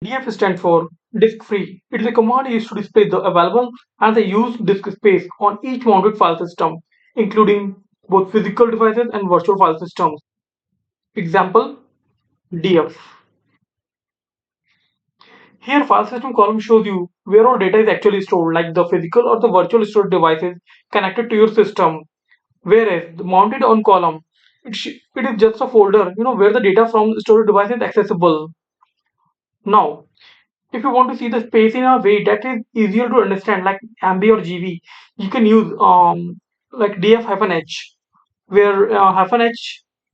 DF stands for disk free. It is a command used to display the available and the used disk space on each mounted file system, including both physical devices and virtual file systems. Example DF. Here, file system column shows you where all data is actually stored, like the physical or the virtual storage devices connected to your system. Whereas the mounted on column, it is just a folder, where the data from the storage device is accessible. Now, if you want to see the space in a way that is easier to understand, like MB or GB, you can use like DF-H, where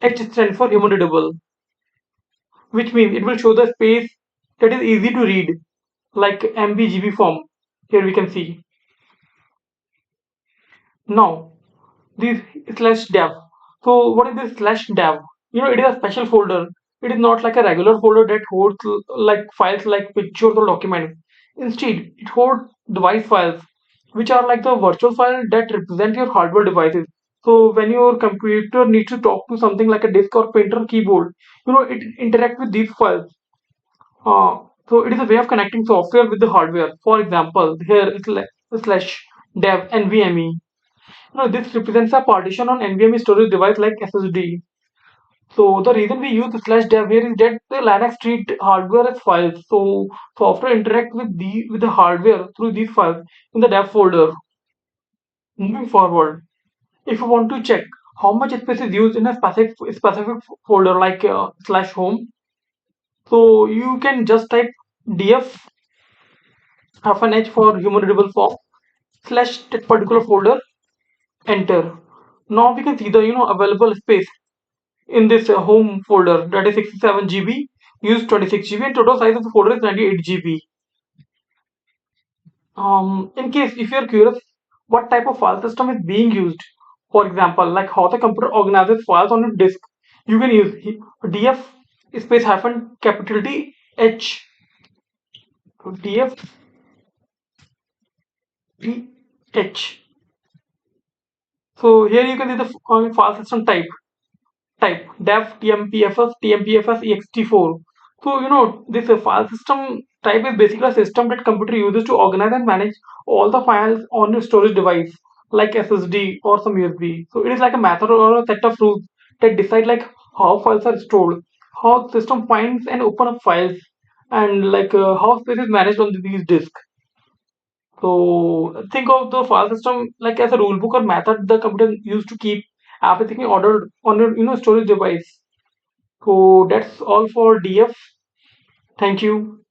H stands for human readable, which means it will show the space that is easy to read, like MB GB form. Here we can see. Now, this slash dev. So what is this slash dev? It is a special folder. It is not like a regular folder that holds like files like pictures or documents. Instead, it holds device files, which are like the virtual file that represent your hardware devices. So when your computer needs to talk to something like a disk or printer keyboard, it interacts with these files. Uh, so it is a way of connecting software with the hardware. For example, here is slash dev NVMe. This represents a partition on NVMe storage device like SSD. So the reason we use slash dev here is that the Linux treat hardware as files. So software interact with the hardware through these files in the dev folder. Moving forward, if you want to check how much space is used in a specific folder like slash home, so you can just type df -h for human readable form slash that particular folder, enter. Now we can see the available space in this home folder, that is 67 GB, used 26 GB, and total size of the folder is 98 GB. In case if you're curious what type of file system is being used, for example, like how the computer organizes files on a disk, you can use df space hyphen capital D H. So df D H. So here you can see the file system type dev tmpfs ext4. So this file system type is basically a system that computer uses to organize and manage all the files on your storage device like SSD or some USB. So it is like a method or a set of rules that decide like how files are stored, how the system finds and open up files, and like how space is managed on these disks. So think of the file system like as a rule book or method the computer used to keep everything ordered on your storage device. So that's all for DF. Thank you.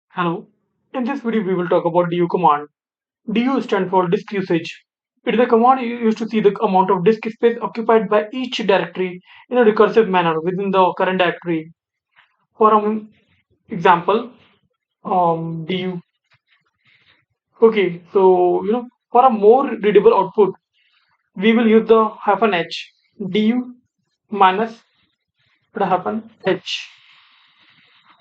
Hello. In this video we will talk about DU command. DU stands for disk usage. It is a command used to see the amount of disk space occupied by each directory in a recursive manner within the current directory. For example, DU. Okay, so for a more readable output, we will use the hyphen H. DU minus the hyphen H.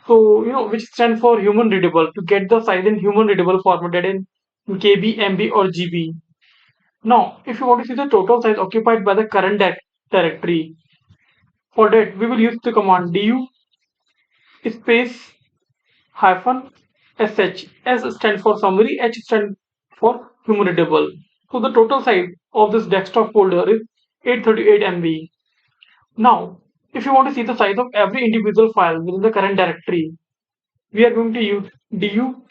So, which stands for human readable to get the size in human readable format in KB, MB, or GB. Now, if you want to see the total size occupied by the current directory, for that we will use the command du space hyphen sh. S stands for summary, H stands for human readable. So the total size of this desktop folder is 838 MB. Now, if you want to see the size of every individual file within the current directory, we are going to use du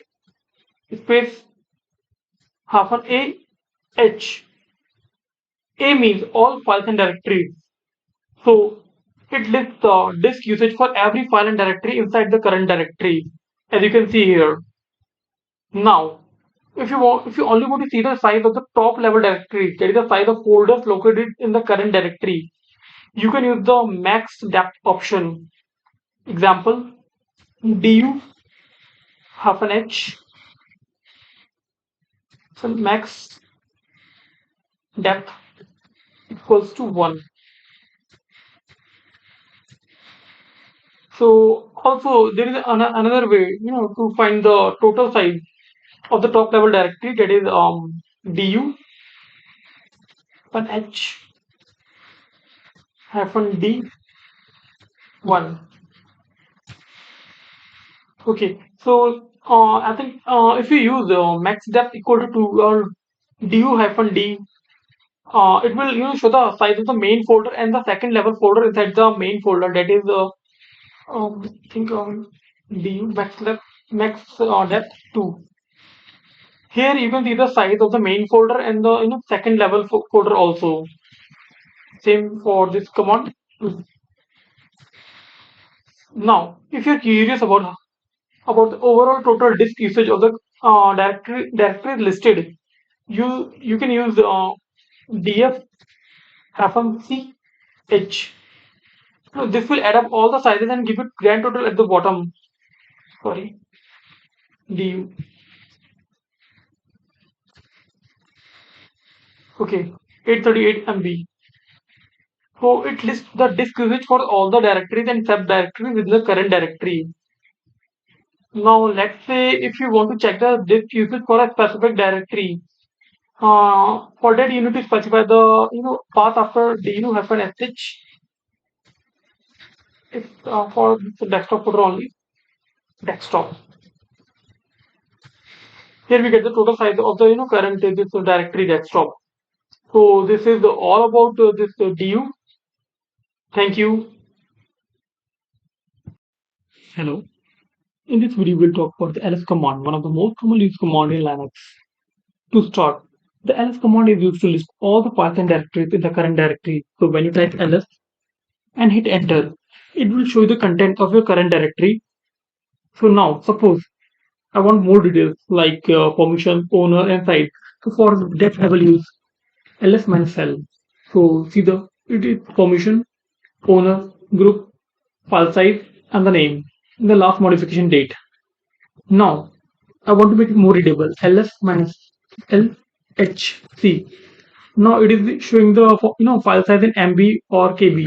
space hyphen a h. A means all files and directories. So it lists the disk usage for every file and directory inside the current directory, as you can see here. Now, if you only want to see the size of the top level directory, that is the size of folders located in the current directory, you can use the max depth option. Example, du hyphen h, so max depth equals to 1. So also there is another way, to find the total size of the top level directory, that is du hyphen h hyphen d 1. Okay, so I think if you use max depth equal to 2 or du hyphen d, it will show the size of the main folder and the second level folder inside the main folder. That is I think du max depth 2. Here you can see the size of the main folder and the second level folder also. Same for this command. Now, if you're curious about the overall total disk usage of the directory listed, you can use df -ch. So this will add up all the sizes and give it grand total at the bottom. Sorry, du. Okay, 838 MB. So it lists the disk usage for all the directories and subdirectories within the current directory. Now let's say if you want to check the disk usage for a specific directory, for that you need to specify the path after du hyphen sh. If for the desktop folder only, desktop. Here we get the total size of the current this directory desktop. So this is all about this du. Thank you. Hello. In this video, we'll talk about the ls command, one of the most commonly used command in Linux. To start, the ls command is used to list all the files and directories in the current directory. So when you type ls and hit enter, it will show you the content of your current directory. So now, suppose I want more details like permission, owner, and size. So for that, I will use ls minus -l. So see the it is permission, owner, group, file size, and the name. The last modification date. Now I want to make it more readable. ls minus lhc. Now it is showing the file size in MB or KB.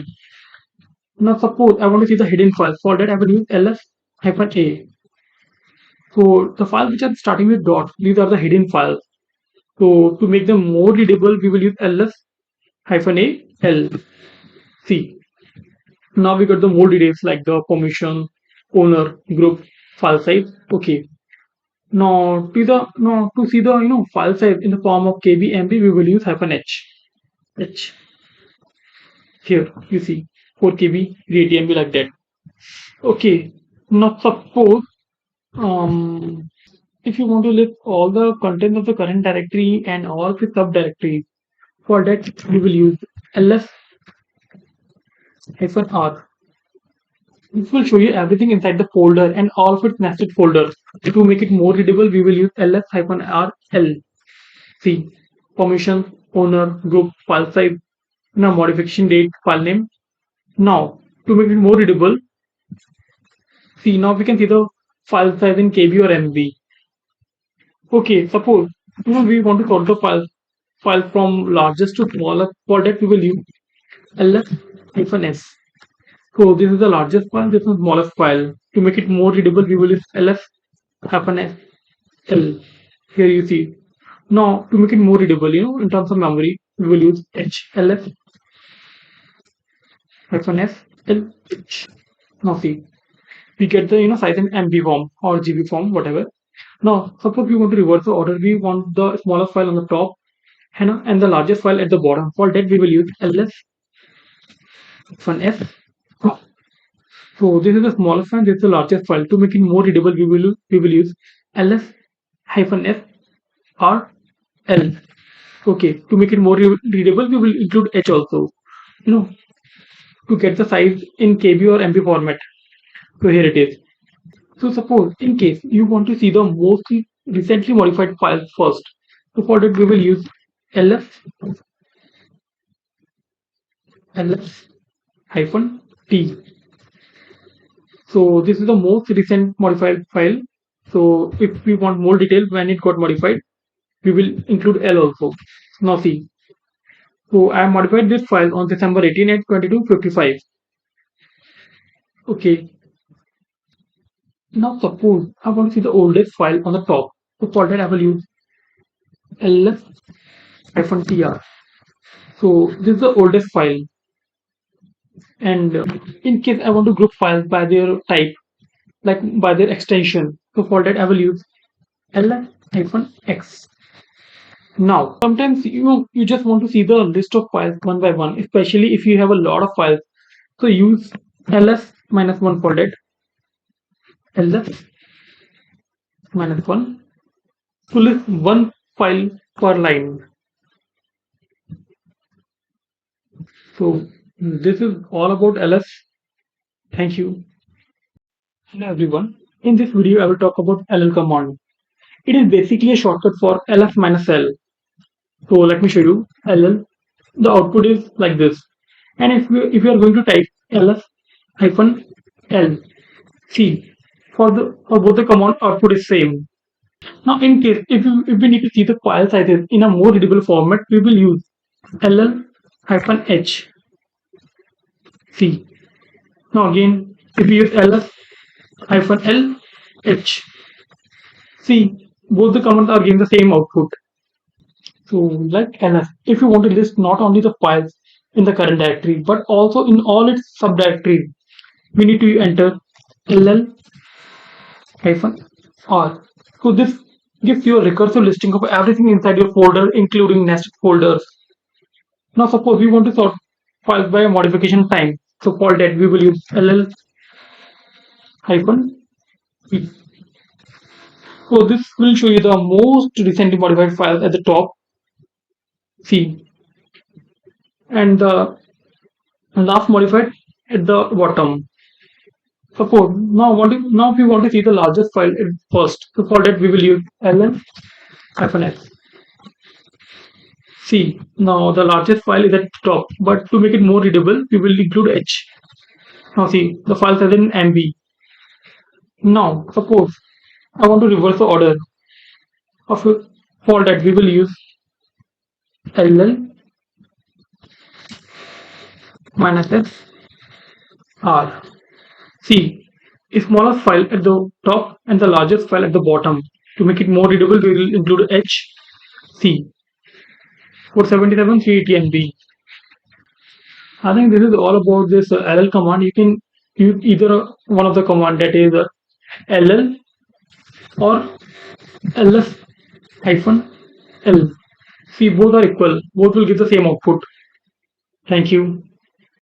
Now suppose I want to see the hidden files. For that I will use ls hyphen a. So the files which are starting with dot, these are the hidden files. So to make them more readable, we will use ls hyphen a l c. Now we got the more details like the permission, owner, group, file size. Okay. Now to see the file size in the form of KB MB, we will use hyphen h. H here you see 4 KB, 380 MB like that. Okay. Now suppose um if you want to list all the content of the current directory and all the subdirectories, for that we will use ls -r. This will show you everything inside the folder and all of its nested folders. To make it more readable, we will use ls-rl. See, permission, owner, group, file size, now modification date, file name. Now, to make it more readable, see now we can see the file size in KB or MB. Okay, suppose we want to sort the file from largest to smallest. For that, we will use ls-s. So this is the largest file, this is the smallest file. To make it more readable, we will use ls-l. Here you see. Now to make it more readable, in terms of memory, we will use hlf-s-lh. Now see, we get the size in MB form or GB form, whatever. Now suppose we want to reverse the order, we want the smallest file on the top and the largest file at the bottom. For that we will use ls-s. So this is the smallest file, this is the largest file. To make it more readable, we will use ls-s r l. Okay, to make it more readable, we will include h also. You know, to get the size in KB or MB format. So here it is. So suppose in case you want to see the most recently modified files first. So for that we will use ls hyphen t. So this is the most recent modified file. So if we want more detail when it got modified, we will include L also. Now see. So I modified this file on December 18 at 22:55. Okay. Now suppose I want to see the oldest file on the top. So for that I will use ls-tr. So this is the oldest file. And in case I want to group files by their type, like by their extension. So for that, I will use ls-x. Now, sometimes you just want to see the list of files one by one, especially if you have a lot of files. So use ls minus one for that. ls minus one to list one file per line. So this is all about ls. Thank you. Hello everyone. In this video, I will talk about ll command. It is basically a shortcut for ls minus l. So let me show you ll. The output is like this. And if you are going to type ls hyphen l, see for both the command output is same. Now in case if we need to see the file sizes in a more readable format, we will use ll hyphen h. See. Now again, if we use ls hyphen l h, see both the commands are giving the same output. So like ls, if you want to list not only the files in the current directory but also in all its subdirectories, we need to enter ll hyphen r. So this gives you a recursive listing of everything inside your folder, including nested folders. Now suppose we want to sort files by modification time. So for that we will use ll hyphen p. So this will show you the most recently modified files at the top. See, and the last modified at the bottom. Suppose now if we want to see the largest file first. So for that we will use ln-x. See, now the largest file is at the top, but to make it more readable, we will include h. Now see, the file size in MB. Now suppose I want to reverse the order of it. For that we will use ll minus s r. See, a smallest file at the top and the largest file at the bottom. To make it more readable, we will include h. C 477 380 MB. I think this is all about this ll command. You can use either one of the command, that is ll or ls hyphen l. See, both are equal. Both will give the same output. Thank you.